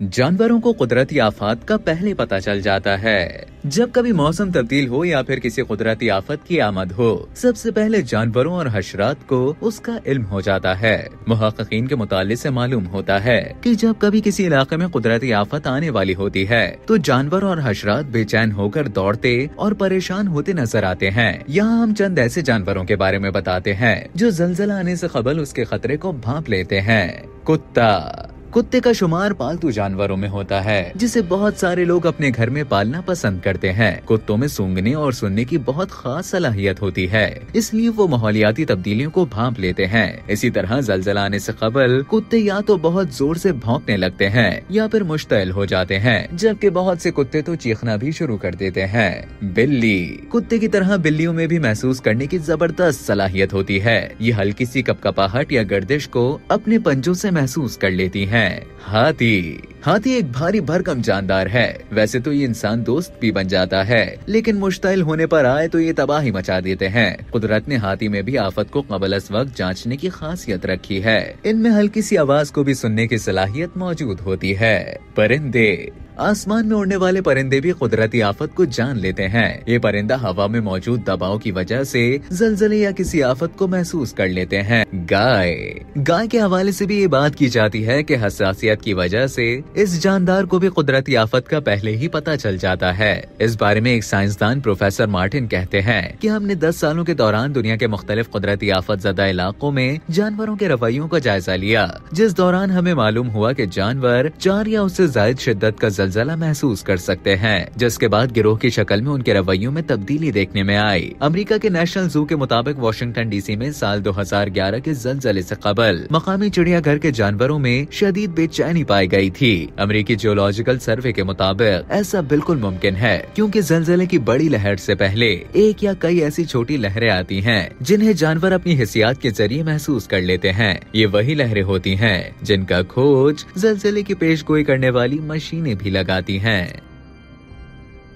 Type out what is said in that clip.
जानवरों को कुदरती आफत का पहले पता चल जाता है। जब कभी मौसम तब्दील हो या फिर किसी कुदरती आफत की आमद हो, सबसे पहले जानवरों और हशरात को उसका इल्म हो जाता है। मुहक्किकीन के मुताले से मालूम होता है कि जब कभी किसी इलाके में कुदरती आफत आने वाली होती है तो जानवर और हशरात बेचैन होकर दौड़ते और परेशान होते नजर आते हैं। यहाँ हम चंद ऐसे जानवरों के बारे में बताते हैं जो ज़लज़ला आने से कबल उसके खतरे को भांप लेते हैं। कुत्ते का शुमार पालतू जानवरों में होता है जिसे बहुत सारे लोग अपने घर में पालना पसंद करते हैं। कुत्तों में सूंघने और सुनने की बहुत खास सलाहियत होती है, इसलिए वो माहौलियाती तब्दीलियों को भांप लेते हैं। इसी तरह ज़लज़ला आने से कबल कुत्ते या तो बहुत जोर से भौंकने लगते हैं या फिर मुश्तइल हो जाते हैं, जबकि बहुत से कुत्ते तो चीखना भी शुरू कर देते हैं। बिल्ली कुत्ते की तरह बिल्लियों में भी महसूस करने की जबरदस्त सलाहियत होती है। ये हल्की सी कपकपाहट या गर्दिश को अपने पंजों से महसूस कर लेती है। हाथी एक भारी भरकम जानदार है। वैसे तो ये इंसान दोस्त भी बन जाता है, लेकिन मुश्तइल होने पर आए तो ये तबाही मचा देते हैं। कुदरत ने हाथी में भी आफत को कबल अस वक्त जांचने की खासियत रखी है। इनमें हल्की सी आवाज को भी सुनने की सलाहियत मौजूद होती है। परिंदे आसमान में उड़ने वाले परिंदे भी कुदरती आफत को जान लेते हैं। ये परिंदा हवा में मौजूद दबाव की वजह से ज़लज़ले या किसी आफत को महसूस कर लेते हैं। गाय के हवाले से भी ये बात की जाती है कि हसासियत की वजह से इस जानदार को भी कुदरती आफत का पहले ही पता चल जाता है। इस बारे में एक साइंसदान प्रोफेसर मार्टिन कहते हैं कि हमने 10 सालों के दौरान दुनिया के मुख्तलिफ कुदरती आफत ज़दा इलाकों में जानवरों के रवैयों का जायजा लिया, जिस दौरान हमें मालूम हुआ कि जानवर 4 या उससे ज्यादा शिद्दत का ज़लज़ला महसूस कर सकते हैं, जिसके बाद गिरोह की शक्ल में उनके रवैयों में तब्दीली देखने में आई। अमेरिका के नेशनल जू के मुताबिक वाशिंगटन डीसी में साल 2011 के ज़लज़ले से कबल मकामी चिड़ियाघर के जानवरों में शदीद बेचैनी पाई गई थी। अमेरिकी जियोलॉजिकल सर्वे के मुताबिक ऐसा बिल्कुल मुमकिन है, क्योंकि ज़लज़ले की बड़ी लहर से पहले एक या कई ऐसी छोटी लहरें आती हैं जिन्हें जानवर अपनी हिस्सियात के जरिए महसूस कर लेते हैं। ये वही लहरें होती हैं जिनका खोज ज़लज़ले की पेशगोई करने वाली मशीनें भी लगाती हैं।